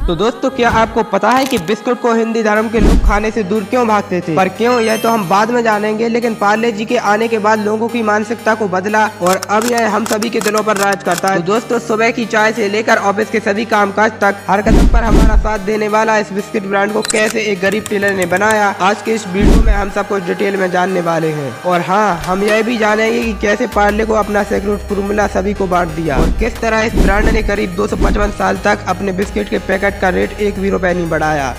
तो दोस्तों, क्या आपको पता है कि बिस्कुट को हिंदी धर्म के लोग खाने से दूर क्यों भागते थे? पर क्यों, यह तो हम बाद में जानेंगे। लेकिन पार्ले जी के आने के बाद लोगों की मानसिकता को बदला और अब यह हम सभी के दिलों पर राज करता है। तो दोस्तों, सुबह की चाय से लेकर ऑफिस के सभी कामकाज तक हर कदम पर हमारा साथ देने वाला इस बिस्किट ब्रांड को कैसे एक गरीब टेलर ने बनाया, आज के इस वीडियो में हम सब कुछ डिटेल में जानने वाले हैं। और हाँ, हम यह भी जानेंगे कि कैसे पार्ले को अपना सीक्रेट फॉर्मूला सभी को बांट दिया और किस तरह इस ब्रांड ने करीब 255 साल तक अपने बिस्किट के पैकेट का रेट 1 भी रुपए नहीं बढ़ाया।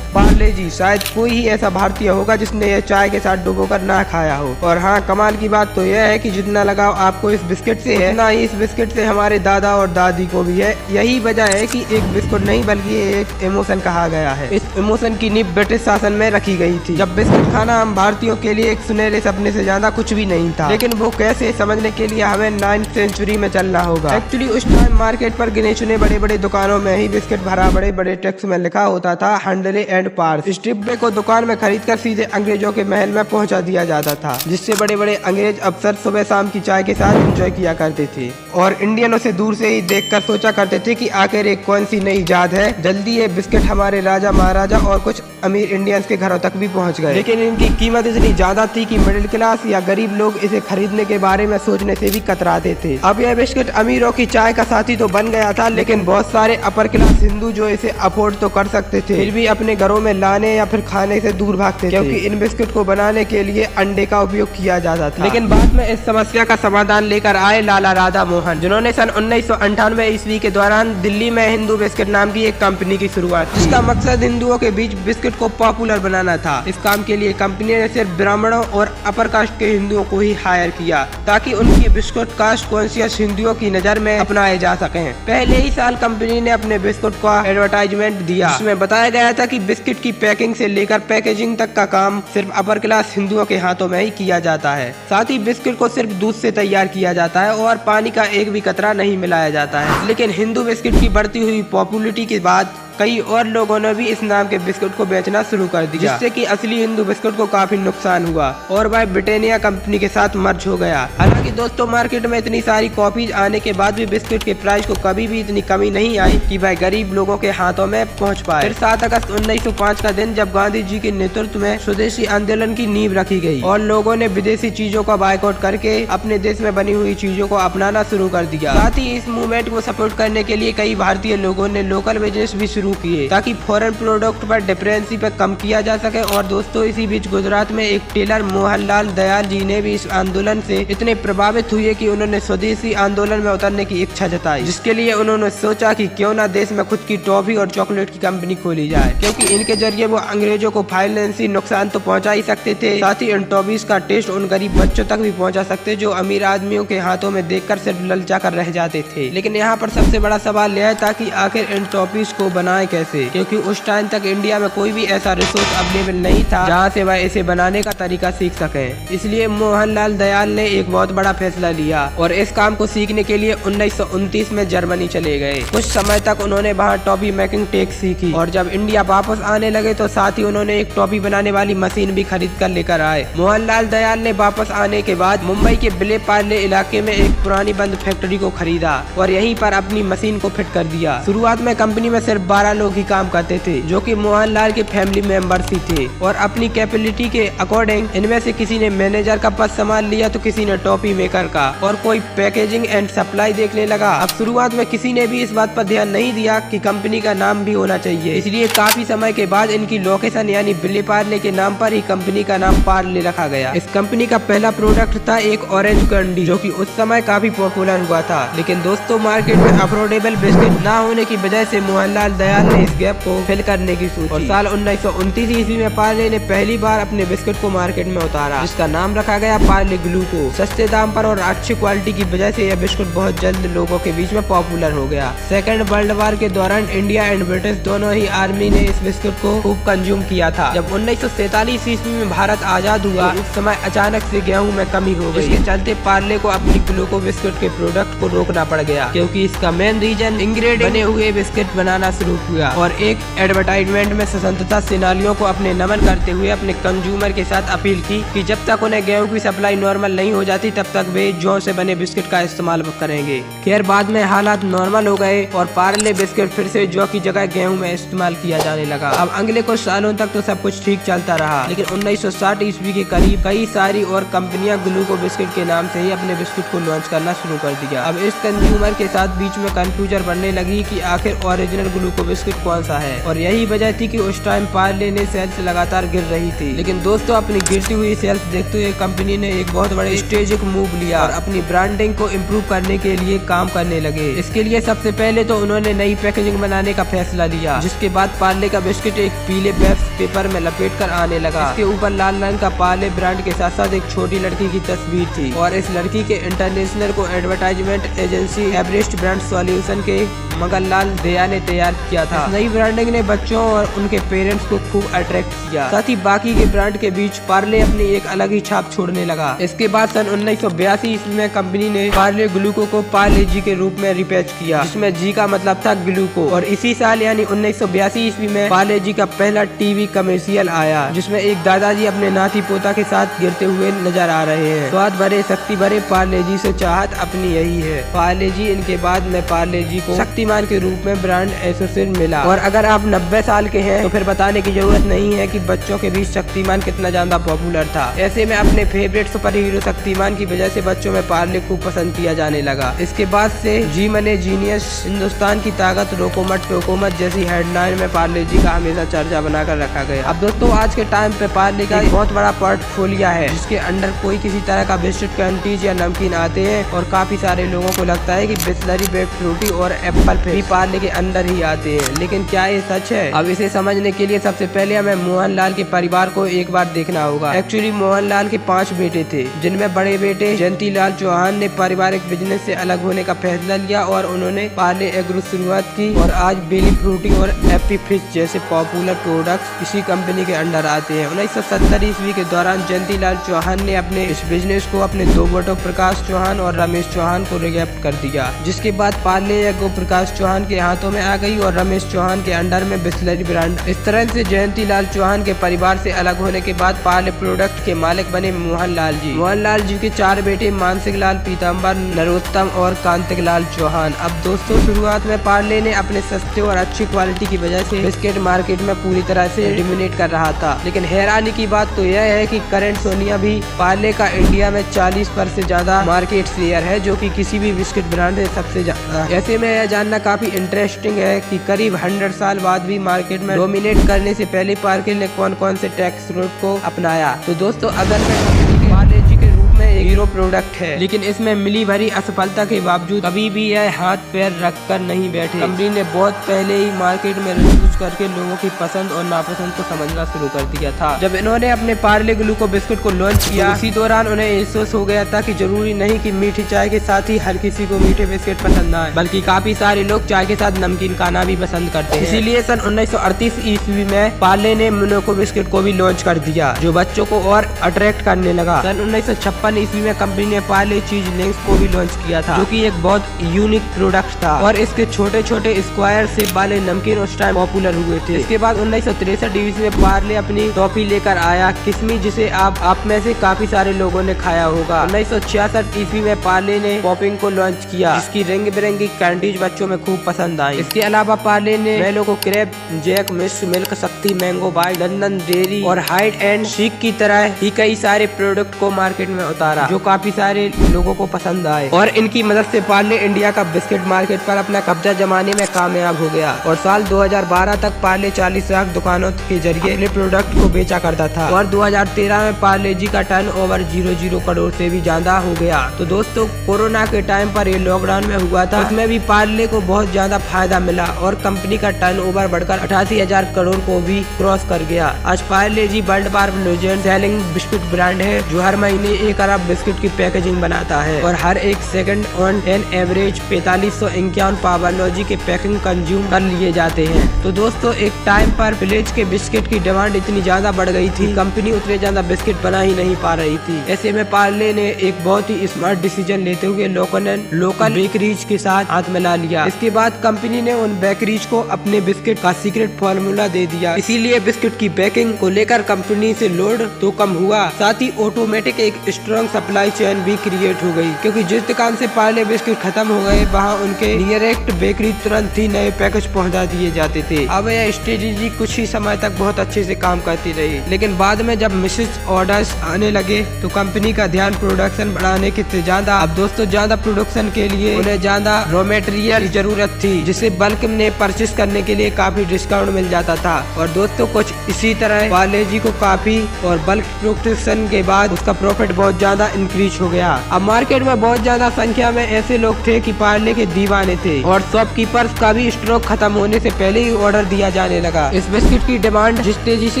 पार्ले जी, शायद कोई ही ऐसा भारतीय होगा जिसने यह चाय के साथ डुबोकर ना खाया हो। और हाँ, कमाल की बात तो यह है कि जितना लगाव आपको इस बिस्किट से है, उतना ही इस बिस्किट से हमारे दादा और दादी को भी है। यही वजह है कि एक बिस्कुट नहीं बल्कि एक इमोशन कहा गया है। इस इमोशन की नींव ब्रिटिश शासन में रखी गई थी, जब बिस्किट खाना हम भारतीयों के लिए एक सुनहरे सपने से ज्यादा कुछ भी नहीं था। लेकिन वो कैसे, समझने के लिए हमें 9th सेंचुरी में चलना होगा। एक्चुअली उस टाइम मार्केट पर गिने चुने बड़े बड़े दुकानों में ही बिस्किट भरा बड़े बड़े टेक्स्ट में लिखा होता था हंडले एंड पार्स। इस डिब्बे को दुकान में खरीद कर सीधे अंग्रेजों के महल में पहुंचा दिया जाता था, जिससे बड़े बड़े अंग्रेज अफसर सुबह शाम की चाय के साथ एंजॉय किया करते थे और इंडियनों से दूर से ही देखकर सोचा करते थे कि आखिर एक कौन सी नई इजाद है। जल्दी ये बिस्किट हमारे राजा महाराजा और कुछ अमीर इंडियंस के घरों तक भी पहुंच गए। लेकिन इनकी कीमत इतनी ज्यादा थी कि मिडिल क्लास या गरीब लोग इसे खरीदने के बारे में सोचने से भी कतराते थे। अब यह बिस्किट अमीरों की चाय का साथी तो बन गया था, लेकिन बहुत सारे अपर क्लास हिंदू जो इसे अफोर्ड तो कर सकते थे, फिर भी अपने घरों में लाने या फिर खाने से दूर भागते थे, क्योंकि इन बिस्किट को बनाने के लिए अंडे का उपयोग किया जाता था। लेकिन बाद में इस समस्या का समाधान लेकर आए लाला राधा मोहन, जिन्होंने सन 1998 ईस्वी के दौरान दिल्ली में हिंदू बिस्किट नाम की एक कंपनी की शुरुआत की, जिसका मकसद हिंदुओं के बीच बिस्किट को पॉपुलर बनाना था। इस काम के लिए कंपनी ने सिर्फ ब्राह्मणों और अपर कास्ट के हिंदुओं को ही हायर किया, ताकि उनकी बिस्कुट कास्ट कॉन्शियस हिंदुओं की नजर में अपनाए जा सके। पहले ही साल कंपनी ने अपने बिस्कुट का एडवर्टाइजमेंट दिया, जिसमें बताया गया था कि बिस्किट की पैकिंग से लेकर पैकेजिंग तक का काम सिर्फ अपर क्लास हिंदुओं के हाथों में ही किया जाता है। साथ ही बिस्किट को सिर्फ दूध से तैयार किया जाता है और पानी का एक भी कतरा नहीं मिलाया जाता है। लेकिन हिंदू बिस्किट की बढ़ती हुई पॉपुलैरिटी के बाद कई और लोगों ने भी इस नाम के बिस्कुट को बेचना शुरू कर दिया, जिससे कि असली हिंदू बिस्कुट को काफी नुकसान हुआ और वह ब्रिटानिया कंपनी के साथ मर्ज हो गया। हालांकि दोस्तों, मार्केट में इतनी सारी कॉपीज आने के बाद भी बिस्कुट के प्राइस को कभी भी इतनी कमी नहीं आई कि वह गरीब लोगों के हाथों में पहुंच पाए। फिर 7 अगस्त 1905 का दिन, जब गांधी जी के नेतृत्व में स्वदेशी आंदोलन की नींव रखी गई और लोगों ने विदेशी चीजों का बायकॉट करके अपने देश में बनी हुई चीजों को अपनाना शुरू कर दिया। साथ ही इस मूवमेंट को सपोर्ट करने के लिए कई भारतीय लोगों ने लोकल बिजनेस भी शुरू किए, ताकि फॉरेन प्रोडक्ट पर डिपेंडेंसी पर कम किया जा सके। और दोस्तों, इसी बीच गुजरात में एक टेलर मोहनलाल दयाल जी ने भी इस आंदोलन से इतने प्रभावित हुए कि उन्होंने स्वदेशी आंदोलन में उतरने की इच्छा जताई, जिसके लिए उन्होंने सोचा कि क्यों ना देश में खुद की टॉफी और चॉकलेट की कंपनी खोली जाए, क्योंकि इनके जरिए वो अंग्रेजों को फाइनेंशियल नुकसान तो पहुंचा ही सकते थे, साथ ही इन टॉफीज का टेस्ट उन गरीब बच्चों तक भी पहुंचा सकते जो अमीर आदमियों के हाथों में देखकर सिर्फ ललचा कर रह जाते थे। लेकिन यहाँ पर सबसे बड़ा सवाल यह था कि आखिर इन टॉफीज को बनाए कैसे, क्योंकि उस टाइम तक इंडिया में कोई भी ऐसा रिसोर्स अवेलेबल नहीं था जहां से वह इसे बनाने का तरीका सीख सके। इसलिए मोहनलाल दयाल ने एक बहुत बड़ा फैसला लिया और इस काम को सीखने के लिए 1929 में जर्मनी चले गए। कुछ समय तक उन्होंने वहां टॉफी मेकिंग टेक सीखी और जब इंडिया वापस आने लगे तो साथ ही उन्होंने एक टॉफी बनाने वाली मशीन भी खरीद कर लेकर आए। मोहनलाल दयाल ने वापस आने के बाद मुंबई के विले पार्ले इलाके में एक पुरानी बंद फैक्ट्री को खरीदा और यहीं पर अपनी मशीन को फिट कर दिया। शुरुआत में कंपनी में सिर्फ 12 लोग ही काम करते थे, जो कि मोहनलाल के फैमिली मेंबर्स ही थे और अपनी कैपेबिलिटी के अकॉर्डिंग इनमें से किसी ने मैनेजर का पद संभाल लिया तो किसी ने टॉफी मेकर का और कोई पैकेजिंग एंड सप्लाई देखने लगा। अब शुरुआत में किसी ने भी इस बात पर ध्यान नहीं दिया कि कंपनी का नाम भी होना चाहिए, इसलिए काफी समय के बाद इनकी लोकेशन यानी विले पार्ले के नाम पर ही कंपनी का नाम पार्ले रखा गया। इस कंपनी का पहला प्रोडक्ट था एक ऑरेंज कैंडी, जो कि उस समय काफी पॉपुलर हुआ था। लेकिन दोस्तों, मार्केट में अफोर्डेबल बिस्किट न होने की वजह से मोहनलाल दयाल ने इस गैप को फिल करने की सोची और साल 1929 ईस्वी में पार्ले ने पहली बार अपने बिस्किट को मार्केट में उतारा, जिसका नाम रखा गया पार्ले ग्लूको। सस्ते दाम पर और अच्छी क्वालिटी की वजह से यह बिस्कुट बहुत जल्द लोगों के बीच में पॉपुलर हो गया। सेकेंड वर्ल्ड वॉर के दौरान इंडिया एंड ब्रिटिश दोनों ही आर्मी ने इस बिस्कुट को खूब कंज्यूम किया था। जब 1947 ईस्वी में भारत आजाद हुआ तो उस समय अचानक से गेहूं में कमी हो गई, इसके चलते पार्ले को अपनी ग्लूको बिस्कुट के प्रोडक्ट को रोकना पड़ गया, क्योंकि इसका मेन रीजन इंग्रेडिएंट बने हुए बिस्किट बनाना शुरू हुआ और एक एडवर्टाइजमेंट में स्वतंत्रता सेनानियों को अपने नमन करते हुए अपने कंज्यूमर के साथ अपील की कि जब तक उन्हें गेहूं की सप्लाई नॉर्मल नहीं हो जाती तब तक वे जौ से बने बिस्किट का इस्तेमाल करेंगे। खैर बाद में हालात नॉर्मल हो गए और पार्ले बिस्किट फिर से जौ की जगह गेहूं में इस्तेमाल किया जाने लगा। अब अगले कुछ सालों तक तो सब कुछ ठीक चलता रहा, लेकिन 1960 ईस्वी के करीब कई सारी और कंपनियां ग्लूको बिस्किट के नाम से ही अपने बिस्किट को लॉन्च करना शुरू कर दिया। अब इस कंज्यूमर के साथ बीच में कंफ्यूजन बनने लगी कि आखिर ओरिजिनल ग्लूको बिस्किट कौन सा है, और यही वजह थी कि उस टाइम पार्ले ने सेल्स लगातार गिर रही थी। लेकिन दोस्तों अपनी गिरती हुई सेल्स देखते हुए कंपनी ने एक बहुत बड़े स्ट्रेटेजिक मूव लिया और अपनी ब्रांडिंग को इम्प्रूव करने के लिए काम करने लगे। इसके लिए सबसे पहले तो उन्होंने नई पैकेजिंग बनाने का फैसला लिया, जिसके बाद पार्ले का बिस्किट एक पीले पेपर में लपेट कर आने लगा। इसके ऊपर लाल रंग का पार्ले ब्रांड के साथ साथ एक छोटी लड़की की तस्वीर थी और इस लड़की के इंटरनेशनल को advertisement agency Everest brand solution के मगनलाल दया ने तैयार किया था। नई ब्रांडिंग ने बच्चों और उनके पेरेंट्स को खूब अट्रैक्ट किया, साथ ही बाकी के ब्रांड के बीच पार्ले अपनी एक अलग ही छाप छोड़ने लगा। इसके बाद सन 1982 ईस्वी में कंपनी ने पार्ले ग्लूको को पार्ले जी के रूप में रिपैच किया, जिसमें जी का मतलब था ग्लूको। और इसी साल यानी 1982 ईस्वी में पार्ले जी का पहला टीवी कमर्शियल आया, जिसमें एक दादाजी अपने नाती पोता के साथ गिरते हुए नजर आ रहे हैं। स्वाद भरे शक्ति भरे पार्ले जी से चाहत अपनी यही है पार्ले जी। इनके बाद में पार्ले जी को शक्तिमान के रूप में ब्रांड एसोसिएशन मिला। और अगर आप 90 साल के हैं तो फिर बताने की जरूरत नहीं है कि बच्चों के बीच शक्तिमान कितना ज्यादा पॉपुलर था। ऐसे में अपने फेवरेट सुपर हीरो शक्तिमान की वजह से बच्चों में पार्ले खूब पसंद किया जाने लगा। इसके बाद से जी मने जीनियस, हिंदुस्तान की ताकत, रोकोमट टोकोमत जैसी हेडलाइन में पार्ले जी का हमेशा चर्चा बनाकर रखा गया। अब दोस्तों आज के टाइम पे पार्ले का एक बहुत बड़ा पोर्टफोलियो है, जिसके अंडर कोई किसी तरह का बिस्किट, कैंटीज या नमकीन आते हैं और काफी सारे लोगों को लगता है कि बिस्लरी, बेक फ्रूटी और एप्पल भी पार्ले के अंदर ही आते हैं। लेकिन क्या ये सच है? अब इसे समझने के लिए सबसे पहले हमें मोहनलाल के परिवार को एक बार देखना होगा। एक्चुअली मोहनलाल के 5 बेटे थे, जिनमें बड़े बेटे जयंतीलाल चौहान ने पारिवारिक बिजनेस से अलग होने का फैसला लिया और उन्होंने पार्ले एग्रो शुरुआत की और आज बेली फ्रूटी और एप्पी फिश जैसे पॉपुलर प्रोडक्ट्स इसी कंपनी के अंडर आते हैं। 1970 ईस्वी के दौरान जयंतीलाल चौहान ने अपने इस बिजनेस को अपने 2 बेटों प्रकाश चौहान और रमेश चौहान को रिगैप्ट कर दिया, जिसके बाद पार्ले एग्रो प्रकाश चौहान के हाथों में आ गई और रमेश चौहान के अंडर में बिस्लरी ब्रांड। इस तरह से जयंतीलाल चौहान के परिवार से अलग होने के बाद पार्ले प्रोडक्ट के मालिक बने मोहनलाल जी। मोहनलाल जी के 4 बेटे मानसिक लाल, पीताम्बर, नरोत्तम और कांतिक लाल चौहान। अब दोस्तों शुरुआत में पार्ले ने अपने सस्ते और अच्छी क्वालिटी की वजह से बिस्किट मार्केट में पूरी तरह से डोमिनेट कर रहा था। लेकिन हैरानी की बात तो यह है कि करंट सोनिया भी पार्ले का इंडिया में 40% से ज्यादा मार्केट शेयर है, जो कि किसी भी बिस्किट ब्रांड से सबसे ज्यादा। ऐसे में यह जानना काफी इंटरेस्टिंग है कि करीब 100 साल बाद भी मार्केट में डोमिनेट करने से पहले पार्ले ने कौन कौन से टैक्स रूट को अपनाया। तो दोस्तों अगर मैं पार्ले जी के रूप में एक हीरो प्रोडक्ट है, लेकिन इसमें मिली भरी असफलता के बावजूद कभी भी यह हाथ पैर रख कर नहीं बैठे। कंपनी ने बहुत पहले ही मार्केट में रिसर्च करके लोगों की पसंद और नापसंद को समझना शुरू कर दिया था। जब इन्होंने अपने पार्ले ग्लूको बिस्किट को लॉन्च किया, तो उसी दौरान उन्हें एहसास हो गया था कि जरूरी नहीं कि मीठी चाय के साथ ही हर किसी को मीठे बिस्किट पसंद आए, बल्कि काफी सारे लोग चाय के साथ नमकीन खाना भी पसंद करते हैं। इसीलिए सन 1938 ईस्वी में पार्ले ने मोनाको बिस्किट को भी लॉन्च कर दिया, जो बच्चों को और अट्रैक्ट करने लगा। सन 1956 ईस्वी में कंपनी ने पार्ले चीज लिंक्स को भी लॉन्च किया था, जो कि एक बहुत यूनिक प्रोडक्ट था और इसके छोटे छोटे स्क्वायर शेप वाले नमकीन उस टाइम पॉपुलर हुए थे। इसके बाद 1963 ईस्वी में पार्ले अपनी टॉफी लेकर आया किस्मी, जिसे आप में से काफी सारे लोगों ने खाया होगा। 1966 ईस्वी में पार्ले ने पॉपिंग को लॉन्च किया, जिसकी रंग बिरंगी कैंडीज बच्चों में खूब पसंद आई। इसके अलावा पार्ले ने मेलो को क्रेप, जैक, मिस, मिल्क, शक्ति, मैंगो बाइट, लंदन डेयरी और हाइड एंड सीक की तरह ही कई सारे प्रोडक्ट को मार्केट में उतारा, जो काफी सारे लोगों को पसंद आए और इनकी मदद से पार्ले इंडिया का बिस्किट मार्केट पर अपना कब्जा जमाने में कामयाब हो गया। और साल 2012 तक पार्ले 40 लाख दुकानों के जरिए अपने प्रोडक्ट को बेचा करता था और 2013 में पार्ले जी का टर्नओवर 00 करोड़ से भी ज्यादा हो गया। तो दोस्तों कोरोना के टाइम पर ये लॉकडाउन में हुआ था, उसमें भी पार्ले को बहुत ज्यादा फायदा मिला और कंपनी का टर्नओवर बढ़कर 88,000 करोड़ को भी क्रॉस कर गया। आज Parle G world war legend selling biscuit brand है, जो हर महीने 1 अरब बिस्किट की पैकेजिंग बनाता है और हर एक सेकंड ऑन एन एवरेज 4551 पावरलॉजी के पैकिंग कंज्यूम कर लिए जाते हैं। तो दोस्तों एक टाइम पर विलेज के बिस्किट की डिमांड इतनी ज्यादा बढ़ गई थी, कंपनी उतने ज्यादा बिस्किट बना ही नहीं पा रही थी। ऐसे में पार्ले ने एक बहुत ही स्मार्ट डिसीजन लेते हुए लोकल बेकरीज के साथ हाथ मिला लिया। इसके बाद कंपनी ने उन बेकरीज को अपने बिस्किट का सीक्रेट फॉर्मूला दे दिया। इसीलिए बिस्किट की बेकिंग को लेकर कंपनी से लोड तो कम हुआ, साथ ही ऑटोमेटिक एक स्ट्रॉन्ग सप्लाई चेन भी क्रिएट हो गई, क्योंकि जिस दुकान से पार्ले बिस्किट खत्म हो गए वहाँ उनके नियरेस्ट बेकरी तुरंत ही नए पैकेज पहुँचा दिए जाते थे। अब यह स्ट्रेटेजी कुछ ही समय तक बहुत अच्छे से काम करती रही, लेकिन बाद में जब मिसेज ऑर्डर्स आने लगे तो कंपनी का ध्यान प्रोडक्शन बढ़ाने के ज्यादा। अब दोस्तों ज्यादा प्रोडक्शन के लिए उन्हें ज्यादा रॉ मटेरियल की जरूरत थी, जिसे बल्क में परचेस करने के लिए काफी डिस्काउंट मिल जाता था। और दोस्तों कुछ इसी तरह पार्ले जी को काफी और बल्क प्रोडक्शन के बाद उसका प्रॉफिट बहुत ज्यादा इंक्रीज हो गया। अब मार्केट में बहुत ज्यादा संख्या में ऐसे लोग थे कि पार्ले के दीवाने थे और शॉपकीपर्स का भी स्टॉक खत्म होने से पहले ही ऑर्डर दिया जाने लगा। इस बिस्किट की डिमांड जिस तेजी से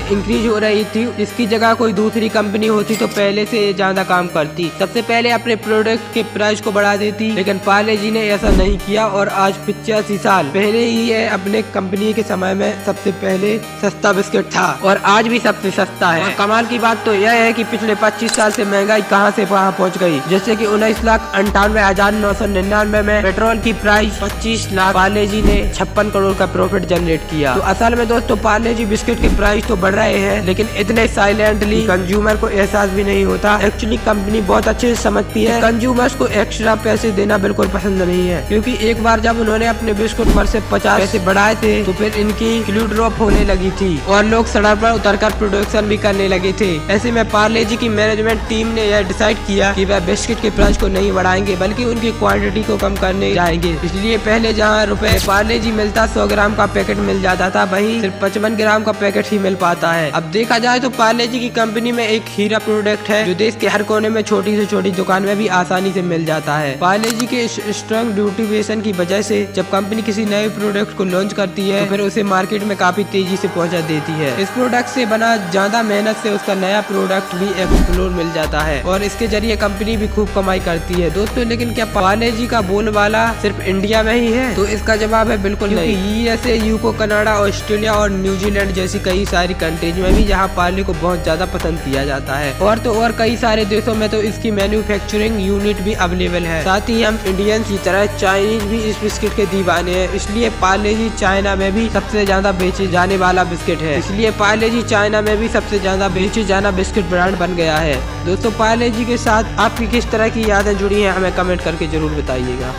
इंक्रीज हो रही थी, इसकी जगह कोई दूसरी कंपनी होती तो पहले से ज्यादा काम करती, सबसे पहले अपने प्रोडक्ट के प्राइस को बढ़ा देती, लेकिन पार्ले जी ने ऐसा नहीं किया और आज 85 साल पहले ही ये अपने कंपनी के समय में सबसे पहले सस्ता बिस्किट था और आज भी सबसे सस्ता है। और कमाल की बात तो यह है कि पिछले 25 साल से महंगाई कहां से कहां पहुंच गई, जैसे कि 19,98,999 में पेट्रोल की प्राइस 25 लाख, पार्ले जी ने 56 करोड़ का प्रॉफिट जनरेट किया। तो असल में दोस्तों पार्ले जी बिस्किट के प्राइस तो बढ़ रहे हैं, लेकिन इतने साइलेंटली कंज्यूमर को एहसास भी नहीं होता। एक्चुअली कंपनी बहुत अच्छे से समझती है कंज्यूमर्स को एक्स्ट्रा पैसे देना बिल्कुल पसंद नहीं है, क्योंकि एक बार जब उन्होंने अपने बिस्कुट पर से 50 पैसे बढ़ाए थे तो फिर इनकी वैल्यू ड्रॉप होने लगी थी और लोग सड़क पर उतरकर प्रोडक्शन भी करने लगे थे। ऐसे में पार्ले जी की मैनेजमेंट टीम ने यह डिसाइड किया कि वह बिस्किट के प्राइस को नहीं बढ़ाएंगे बल्कि उनकी क्वांटिटी को कम करने जाएंगे। इसलिए पहले जहाँ रुपए पार्ले जी मिलता 100 ग्राम का पैकेट मिल जाता था, वहीं सिर्फ 55 ग्राम का पैकेट ही मिल पाता है। अब देखा जाए तो पार्ले जी की कंपनी में एक हीरा प्रोडक्ट है जो देश के हर कोने में छोटी से छोटी दुकान में भी आसानी से मिल जाता है। पार्ले जी के स्ट्रॉन्ग ड्यूटिफिकेशन की वजह से जब कंपनी किसी नए प्रोडक्ट को लॉन्च करती है तो फिर उसे मार्केट में काफी तेजी से पहुंचा देती है। इस प्रोडक्ट से बना ज्यादा मेहनत से उसका नया प्रोडक्ट भी एक्सप्लोर मिल जाता है और इसके जरिए कंपनी भी खूब कमाई करती है। दोस्तों लेकिन क्या पार्ले जी का बोलबाला सिर्फ इंडिया में ही है? तो इसका जवाब है बिल्कुल नहीं। USA, यूके, कनाडा, ऑस्ट्रेलिया और न्यूजीलैंड जैसी कई सारी कंट्रीज में भी यहाँ पार्ले को बहुत ज्यादा पसंद किया जाता है और तो और कई सारे देशों में तो इसकी मैन्युफैक्चरिंग यूनिट भी अवेलेबल है। साथ ही हम इंडियन की तरह चाइनीज भी इस बिस्किट के दीवाने हैं, इसलिए पार्ले जी चाइना में भी सबसे ज्यादा बेचे जाने वाला बिस्किट है। इसलिए पार्ले जी चाइना में भी सबसे ज्यादा बेचे जाना बिस्किट ब्रांड बन गया है। दोस्तों पार्ले जी के साथ आपकी किस तरह की यादें जुड़ी हैं हमें कमेंट करके जरूर बताइएगा।